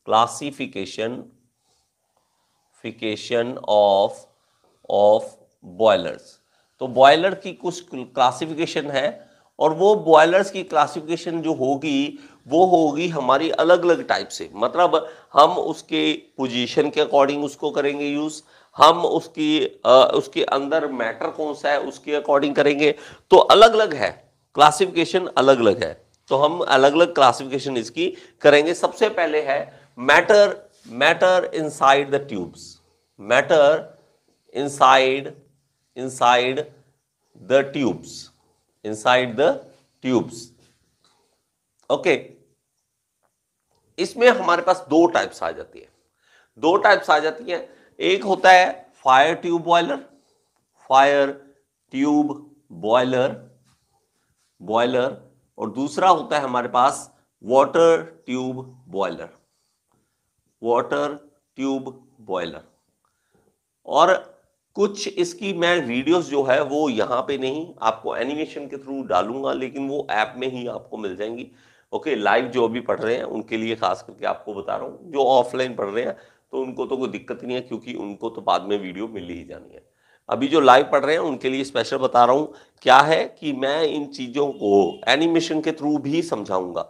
Classification of boilers. तो boiler की कुछ क्लासिफिकेशन है और वो बॉयलर्स की क्लासिफिकेशन जो होगी वो होगी हमारी अलग अलग टाइप से, मतलब हम उसके पोजीशन के अकॉर्डिंग उसको करेंगे यूज, हम उसके अंदर मैटर कौन सा है उसके अकॉर्डिंग करेंगे। तो अलग अलग है, क्लासिफिकेशन अलग अलग है, तो हम अलग अलग क्लासिफिकेशन इसकी करेंगे। सबसे पहले है matter inside the tubes, matter inside the tubes. Okay, इसमें हमारे पास दो टाइप्स आ जाती है, एक होता है फायर ट्यूब बॉयलर और दूसरा होता है हमारे पास वाटर ट्यूब बॉयलर। और कुछ इसकी मैं वीडियोस जो है वो यहां पे नहीं, आपको एनिमेशन के थ्रू डालूंगा, लेकिन वो ऐप में ही आपको मिल जाएंगी। ओके, लाइव जो अभी पढ़ रहे हैं उनके लिए खास करके आपको बता रहा हूं, जो ऑफलाइन पढ़ रहे हैं तो उनको तो कोई दिक्कत नहीं है, क्योंकि उनको तो बाद में वीडियो मिल ही जानी है। अभी जो लाइव पढ़ रहे हैं उनके लिए स्पेशल बता रहा हूं, क्या है कि मैं इन चीजों को एनिमेशन के थ्रू भी समझाऊंगा,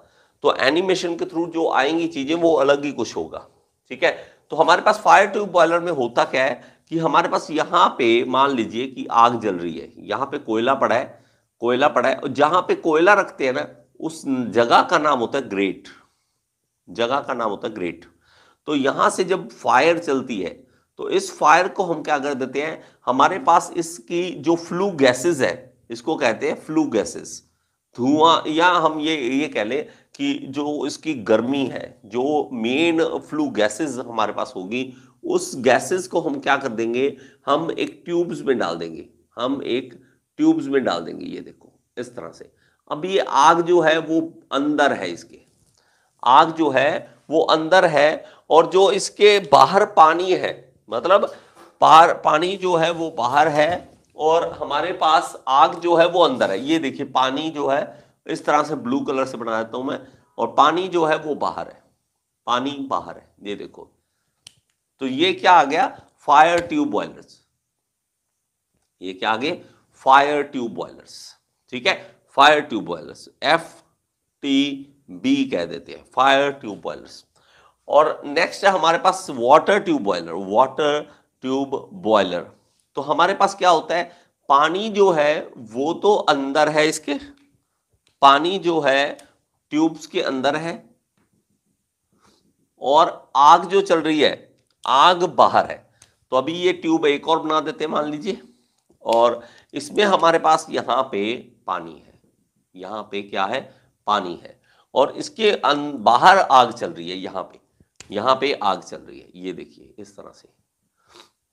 तो एनिमेशन के थ्रू जो आएंगी चीजें वो अलग ही कुछ होगा। ठीक है, तो हमारे पास फायर ट्यूब बॉयलर में होता क्या है कि हमारे पास यहाँ पे मान लीजिए कि आग जल रही है, यहाँ पे कोयला पड़ा है, और जहां पे कोयला रखते हैं ना उस जगह का नाम होता है ग्रेट। तो यहां से जब फायर चलती है तो इस फायर को हम क्या कर देते हैं, हमारे पास इसकी जो फ्लू गैसेस है, इसको कहते हैं फ्लू गैसेस, धुआं, या हम ये कह लें कि जो इसकी गर्मी है, जो मेन फ्लू गैसेस हमारे पास होगी, उस गैसेस को हम क्या कर देंगे, हम एक ट्यूब्स में डाल देंगे, ये देखो इस तरह से। अब ये आग जो है वो अंदर है, आग जो है वो अंदर है, और जो इसके बाहर पानी है, मतलब पानी जो है वो बाहर है, और हमारे पास आग जो है वो अंदर है। ये देखिए पानी जो है इस तरह से ब्लू कलर से बना देता हूं मैं, और पानी जो है वो बाहर है, ये देखो। तो ये क्या आ गया, फायर ट्यूब बॉयलर्स। ये क्या आ गए, फायर ट्यूब बॉयलर्स। ठीक है, फायर ट्यूब बॉयलर्स, FTB कह देते हैं, फायर ट्यूब बॉयलर्स। और नेक्स्ट है हमारे पास वाटर ट्यूब बॉयलर। तो हमारे पास क्या होता है, पानी जो है वो तो अंदर है, इसके पानी जो है ट्यूब्स के अंदर है, और आग जो चल रही है, आग बाहर है। तो अभी ये ट्यूब एक और बना देते हैं मान लीजिए, और इसमें हमारे पास यहां पे पानी है, यहां पे क्या है, पानी है, और इसके बाहर आग चल रही है, यहां पे आग चल रही है। ये देखिए इस तरह से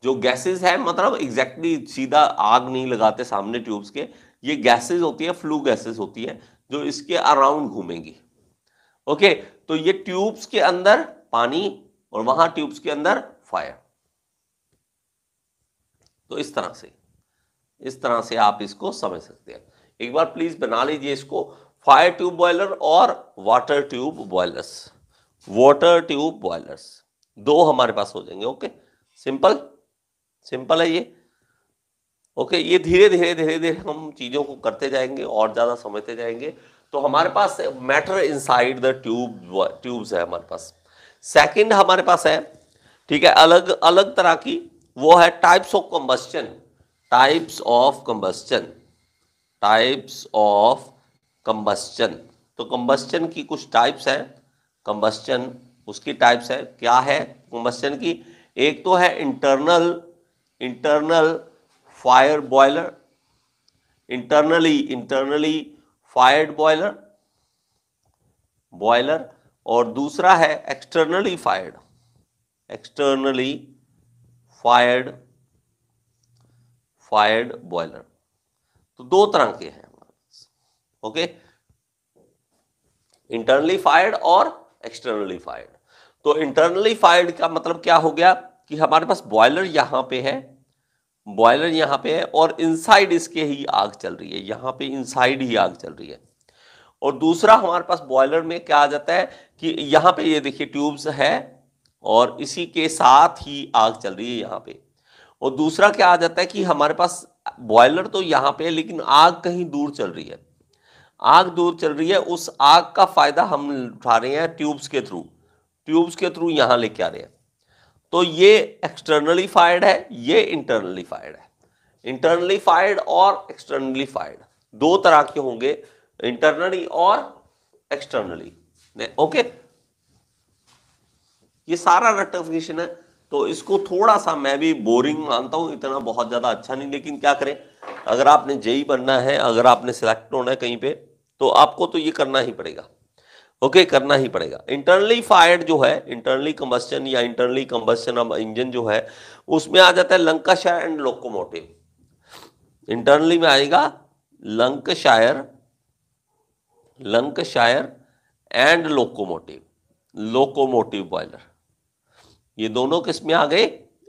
जो गैसेस है, मतलब एग्जैक्टली सीधा आग नहीं लगाते सामने ट्यूब्स के, ये गैसेस होती है, फ्लू गैसेस होती है, जो इसके अराउंड घूमेंगी। ओके, तो ये ट्यूब्स के अंदर पानी और वहां ट्यूब्स के अंदर फायर। तो इस तरह से आप इसको समझ सकते हैं। एक बार प्लीज बना लीजिए इसको, फायर ट्यूब बॉयलर और वाटर ट्यूब बॉयलर्स, दो हमारे पास हो जाएंगे। ओके, सिंपल है ये। ओके, ये धीरे धीरे हम चीजों को करते जाएंगे और ज्यादा समझते जाएंगे। तो हमारे पास मैटर इनसाइड द ट्यूब्स है हमारे पास। सेकंड हमारे पास है, ठीक है, अलग अलग तरह की, वो है टाइप्स ऑफ कंबस्टन। तो कंबस्टन की कुछ टाइप्स है, उसकी टाइप्स है, क्या है कंबस्टन की। एक तो है internal fire boiler, internally fired boiler, और दूसरा है एक्सटर्नली फायर्ड बॉयलर। तो दो तरह के हैं हमारे पास। ओके, इंटरनली फायर्ड और एक्सटर्नली फायर्ड। तो इंटरनली फायर्ड का मतलब क्या हो गया कि हमारे पास बॉयलर यहां पे है, और इनसाइड इसके ही आग चल रही है, यहां पे इनसाइड ही आग चल रही है। और दूसरा हमारे पास बॉयलर में क्या आ जाता है कि यहां पे ये देखिए ट्यूब्स है, और इसी के साथ ही आग चल रही है यहाँ पे। और दूसरा क्या आ जाता है कि हमारे पास बॉयलर तो यहाँ पे है लेकिन आग कहीं दूर चल रही है, आग दूर चल रही है, उस आग का फायदा हम उठा रहे हैं ट्यूब्स के थ्रू, ट्यूब्स के थ्रू यहां लेके आ रहे हैं। तो ये एक्सटर्नली फायर्ड है, ये इंटरनली फायर्ड है। इंटरनली फायर्ड और एक्सटर्नली फायर्ड दो तरह के होंगे, इंटरनली और एक्सटर्नली। ओके, ये सारा रेक्टिफिकेशन है। तो इसको थोड़ा सा मैं भी बोरिंग मानता हूं, इतना बहुत ज्यादा अच्छा नहीं, लेकिन क्या करें, अगर आपने जेई बनना है, अगर आपने सिलेक्ट होना है कहीं पे, तो आपको तो ये करना ही पड़ेगा। ओके, करना ही पड़ेगा। इंटरनली फायर्ड जो है, इंटरनली कंबस्टन या इंटरनली कंबस्टन ऑफ इंजन जो है, उसमें आ जाता है लंकाशायर एंड लोकोमोटिव। इंटरनली में आएगा Lancashire, Lancashire and locomotive, locomotive boiler, ये दोनों किस में आ गए,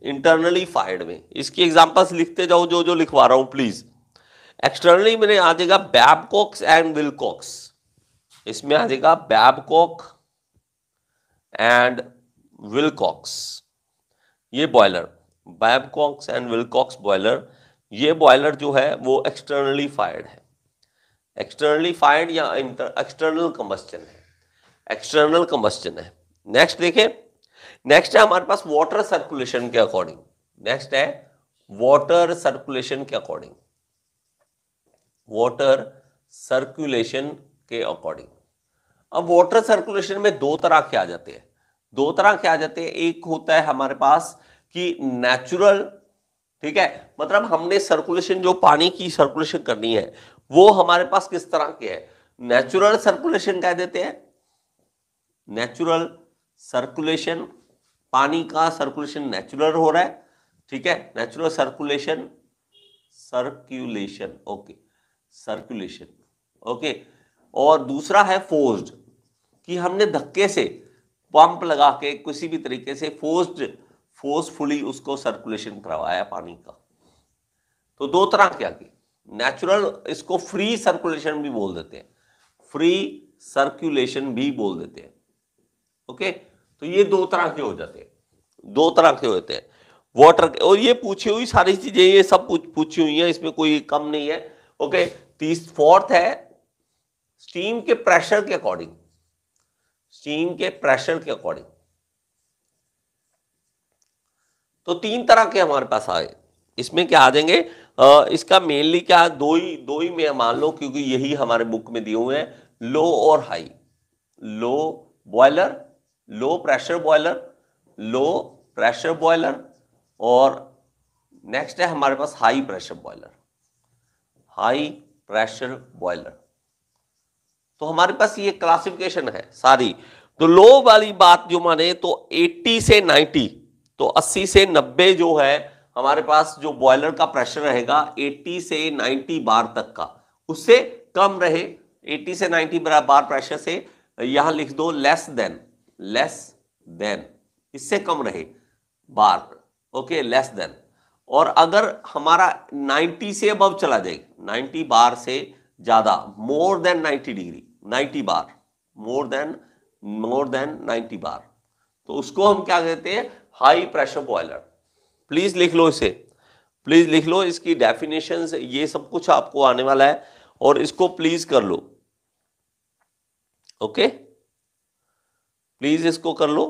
इंटरनली फायर्ड में। इसकी एग्जांपल्स लिखते जाओ जो जो लिखवा रहा हूं प्लीज। एक्सटर्नली में आ जाएगा बैबकॉक्स एंड विलकॉक्स, इसमें आ जाएगा बैबकॉक एंड विलकॉक्स, ये बॉयलर बैबकॉक्स एंड विलकॉक्स बॉयलर, ये बॉयलर जो है वो एक्सटर्नली फायर्ड है। एक्सटर्नली फायर्ड या एक्सटर्नल कंबस्टन है, एक्सटर्नल कंबस्टन है। नेक्स्ट देखें, नेक्स्ट है हमारे पास वाटर सर्कुलेशन के अकॉर्डिंग, नेक्स्ट है वाटर सर्कुलेशन के अकॉर्डिंग, वाटर सर्कुलेशन के अकॉर्डिंग। अब वाटर सर्कुलेशन में दो तरह के आ जाते हैं, दो तरह के आ जाते हैं। एक होता है हमारे पास कि नेचुरल, ठीक है, मतलब हमने सर्कुलेशन जो पानी की सर्कुलेशन करनी है वो हमारे पास किस तरह के है, नेचुरल सर्कुलेशन कह देते हैं। नेचुरल सर्कुलेशन, पानी का सर्कुलेशन नेचुरल हो रहा है, ठीक है, natural circulation, circulation, okay, circulation, okay. और दूसरा है फोर्स्ड, कि हमने धक्के से पंप लगा के किसी भी तरीके से फोर्सफुली उसको सर्कुलेशन करवाया पानी का। तो दो तरह के आगे, नेचुरल, इसको फ्री सर्कुलेशन भी बोल देते हैं, फ्री सर्कुलेशन भी बोल देते हैं। ओके, तो ये दो तरह के हो जाते हैं, दो तरह के होते हैं वाटर के। और ये पूछी हुई सारी चीजें, ये सब पूछी हुई है, इसमें कोई कम नहीं है। ओके, फोर्थ है स्टीम के प्रेशर के अकॉर्डिंग, स्टीम के प्रेशर के अकॉर्डिंग। तो तीन तरह के हमारे पास आए, इसमें क्या आ जाएंगे, इसका मेनली क्या, दो ही में मान लो, क्योंकि यही हमारे बुक में दिए हुए हैं, लो और high. Low boiler, low pressure boiler, low pressure boiler, और नेक्स्ट है हमारे पास high pressure boiler, high pressure boiler. तो हमारे पास ये क्लासिफिकेशन है सारी। तो लो वाली बात जो माने तो 80 से 90, तो 80 से 90 जो है हमारे पास जो बॉयलर का प्रेशर रहेगा 80 से 90 बार तक का, उससे कम रहे 80 से 90 बार प्रेशर से, यहां लिख दो लेस देन, लेस देन, इससे कम रहे बार, ओके, लेस देन। और अगर हमारा 90 से अबव चला जाए, 90 बार से ज्यादा, मोर देन 90 डिग्री, 90 बार, मोर देन 90 बार, तो उसको हम क्या कहते हैं, हाई प्रेशर बॉयलर। प्लीज लिख लो इसे, प्लीज लिख लो, इसकी डेफिनेशंस ये सब कुछ आपको आने वाला है, और इसको प्लीज कर लो, ओके, प्लीज इसको कर लो,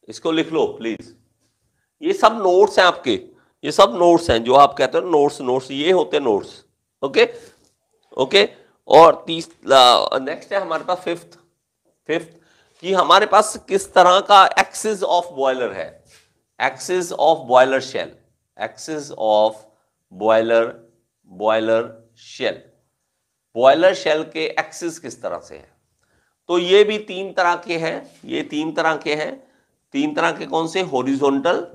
इसको लिख लो प्लीज। ये सब नोट्स हैं आपके, ये सब नोट्स हैं जो आप कहते हो नोट्स, नोट्स ये होते हैं नोट्स, ओके, ओके। और नेक्स्ट है हमारे पास फिफ्थ कि हमारे पास किस तरह का एक्सिस ऑफ बॉयलर है, axis of boiler shell, axis of boiler shell, boiler shell के एक्सिस किस तरह से है। तो ये भी तीन तरह के हैं, ये तीन तरह के हैं, तीन तरह के कौन से, हॉरिजॉन्टल,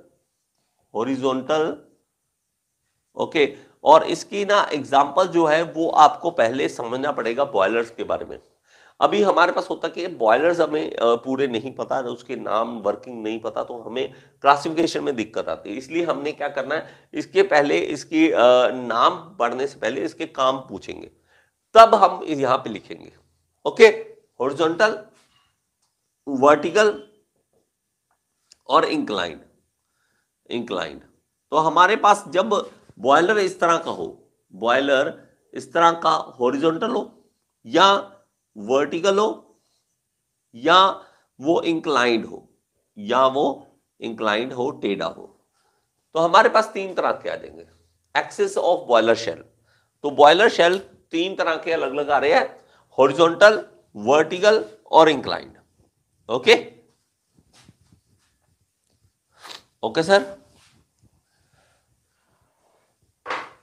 हॉरिजॉन्टल, ओके। और इसकी ना एग्जांपल जो है वो आपको पहले समझना पड़ेगा बॉयलर्स के बारे में। अभी हमारे पास होता कि बॉयलर्स हमें पूरे नहीं पता, उसके नाम वर्किंग नहीं पता, तो हमें क्लासिफिकेशन में दिक्कत आती है। इसलिए हमने क्या करना है, इसके पहले इसकी नाम पढ़ने से पहले इसके काम पूछेंगे, तब हम यहां पे लिखेंगे, ओके। हॉरिजॉन्टल, वर्टिकल और इंक्लाइंड। इंक्लाइंड तो हमारे पास जब बॉयलर इस तरह का हो, बॉयलर इस तरह का हॉरिजॉन्टल हो या वर्टिकल हो या वो इंक्लाइंड हो, या वो इंक्लाइंड हो, टेढ़ा हो, तो हमारे पास तीन तरह के आ जाएंगे एक्सिस ऑफ बॉयलर शेल। तो बॉयलर शेल तीन तरह के अलग अलग आ रहे हैं, हॉरिजॉन्टल, वर्टिकल और inclined. Okay okay sir,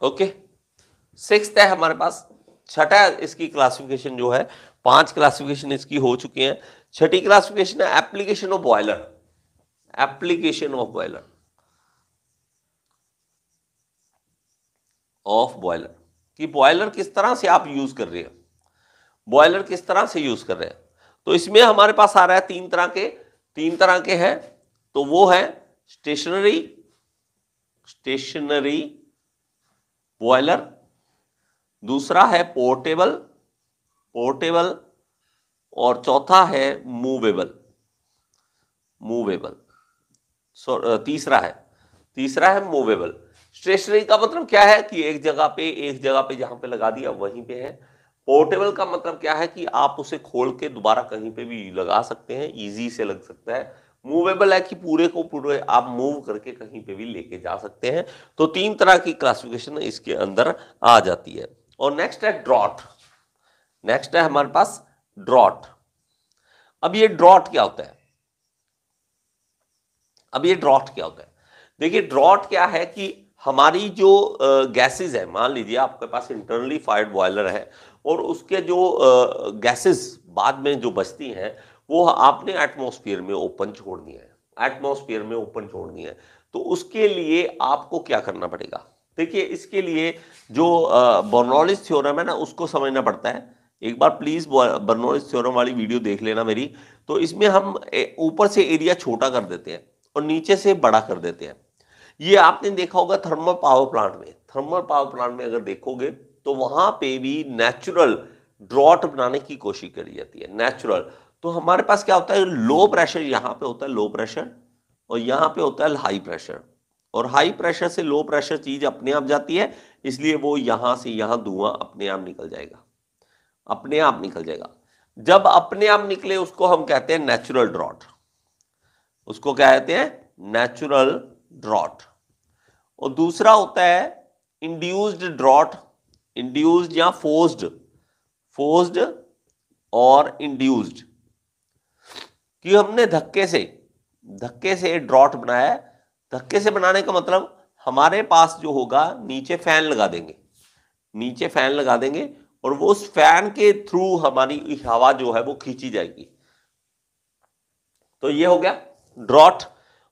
okay. Sixth है हमारे पास, छठा इसकी क्लासिफिकेशन जो है, 5 क्लासिफिकेशन इसकी हो चुकी है। छठी क्लासिफिकेशन है application of boiler. Application of boiler, of boiler कि बॉयलर किस तरह से आप यूज कर रहे हैं, बॉयलर किस तरह से यूज कर रहे हैं। तो इसमें हमारे पास आ रहा है तीन तरह के हैं। तो वो है स्टेशनरी बॉयलर, दूसरा है पोर्टेबल और चौथा है मूवेबल। तीसरा है मूवेबल। स्टेशनरी का मतलब क्या है कि एक जगह पे जहां पे लगा दिया वहीं पे है। पोर्टेबल का मतलब क्या है कि आप उसे खोल के दोबारा कहीं पे भी लगा सकते हैं, इजी से लग सकता है। मूवेबल है कि पूरे को पूरे आप मूव करके कहीं पे भी लेके जा सकते हैं। तो तीन तरह की क्लासिफिकेशन इसके अंदर आ जाती है। और नेक्स्ट है ड्रॉट। नेक्स्ट है हमारे पास ड्रॉट। अब ये ड्रॉट क्या होता है? देखिए ड्रॉट क्या है कि हमारी जो गैसेस है, मान लीजिए आपके पास इंटरनली फायर्ड बॉयलर है और उसके जो गैसेस बाद में जो बचती हैं वो आपने एटमॉस्फेयर में ओपन छोड़नी है। तो उसके लिए आपको क्या करना पड़ेगा? देखिए इसके लिए जो बर्नौलिस थ्योरम है ना, उसको समझना पड़ता है। एक बार प्लीज बर्नौलिस थ्योरम वाली वीडियो देख लेना मेरी। तो इसमें हम ऊपर से एरिया छोटा कर देते हैं और नीचे से बड़ा कर देते हैं। ये आपने देखा होगा थर्मल पावर प्लांट में अगर देखोगे तो वहां पे भी नेचुरल ड्रॉट बनाने की कोशिश करी जाती है, नेचुरल। तो हमारे पास क्या होता है, लो प्रेशर यहां पे होता है, लो प्रेशर, और यहां पे होता है हाई प्रेशर। और हाई प्रेशर से लो प्रेशर चीज अपने आप जाती है, इसलिए वो यहां से यहां धुआं अपने आप निकल जाएगा। जब अपने आप निकले उसको हम कहते हैं नेचुरल ड्रॉट। और दूसरा होता है इंड्यूस्ड ड्रॉट, इंड्यूस्ड या फोर्स्ड और इंड्यूस्ड, कि हमने धक्के से ड्रॉट बनाया। धक्के से बनाने का मतलब हमारे पास जो होगा नीचे फैन लगा देंगे और वो उस फैन के थ्रू हमारी हवा जो है वो खींची जाएगी। तो ये हो गया ड्रॉट।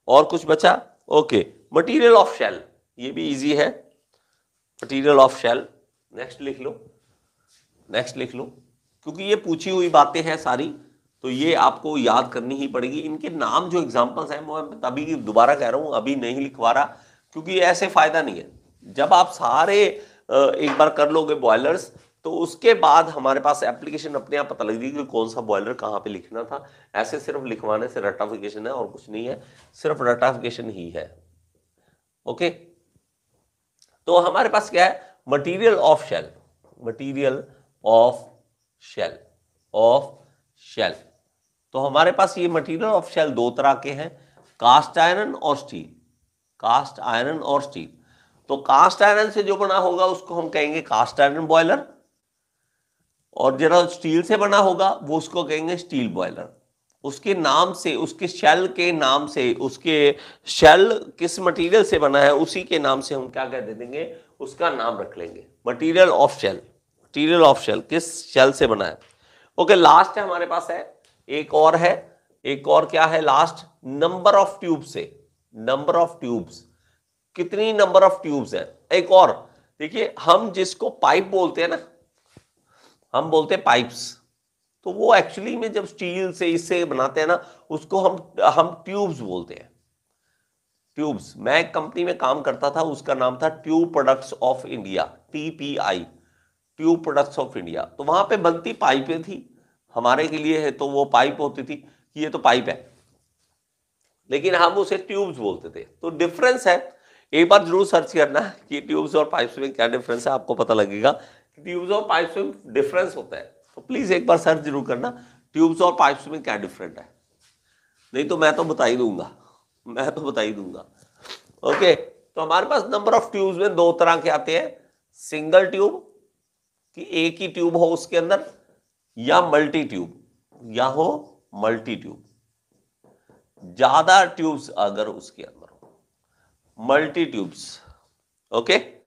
और कुछ बचा? ओके, मटेरियल ऑफ शेल, ये भी इजी है, मटेरियल ऑफ शेल। नेक्स्ट लिख लो क्योंकि ये पूछी हुई बातें हैं सारी, तो ये आपको याद करनी ही पड़ेगी। इनके नाम जो एग्जांपल्स हैं वो मैं अभी दोबारा कह रहा हूं, अभी नहीं लिखवा रहा क्योंकि ऐसे फायदा नहीं है। जब आप सारे एक बार कर लोगे बॉयलर्स, तो उसके बाद हमारे पास एप्लीकेशन अपने आप पता लग जाएगी कि कौन सा बॉयलर कहाँ पे लिखना था। ऐसे सिर्फ लिखवाने से रटाफिकेशन है और कुछ नहीं है, सिर्फ रटाफिकेशन ही है। ओके, तो हमारे पास क्या है, मटेरियल ऑफ शेल। तो हमारे पास ये मटेरियल ऑफ शेल दो तरह के हैं, कास्ट आयरन और स्टील। तो कास्ट आयरन से जो बना होगा उसको हम कहेंगे कास्ट आयरन बॉयलर, और जो स्टील से बना होगा वो उसको कहेंगे स्टील बॉयलर। उसके नाम से, उसके शेल के नाम से, उसके शेल किस मटेरियल से बना है उसी के नाम से हम क्या कह देंगे, उसका नाम रख लेंगे मटेरियल ऑफ शेल किस शेल से बना है। ओके, लास्ट है हमारे पास है, एक और क्या है लास्ट, नंबर ऑफ ट्यूब्स, कितनी नंबर ऑफ ट्यूब्स है। एक और देखिए, हम जिसको पाइप बोलते हैं ना, हम बोलते हैं पाइप्स, तो वो एक्चुअली में जब स्टील से इससे बनाते हैं ना उसको हम ट्यूब्स बोलते हैं। ट्यूब्स, मैं एक कंपनी में काम करता था, उसका नाम था tube products of India, TPI, tube products of India. तो वहां पे बनती पाइपें थी हमारे के लिए है, तो वो पाइप होती थी। कि ये तो पाइप है, लेकिन हम उसे ट्यूब्स बोलते थे। तो डिफरेंस है, एक बार जरूर सर्च करना कि ट्यूब्स और पाइप्स में क्या डिफरेंस है, आपको पता लगेगा कि ट्यूब्स और पाइप्स में डिफरेंस होता है। तो प्लीज एक बार सर्च जरूर करना ट्यूब्स और पाइप्स में क्या डिफरेंट है, नहीं तो मैं तो बता ही दूंगा, मैं तो बता ही दूंगा। ओके, तो हमारे पास नंबर ऑफ ट्यूब्स में दो तरह के आते हैं, सिंगल ट्यूब कि एक ही ट्यूब हो उसके अंदर, या मल्टी ट्यूब, या हो मल्टी ट्यूब, ज्यादा ट्यूब्स अगर उसके अंदर हो, मल्टी ट्यूब्स। ओके।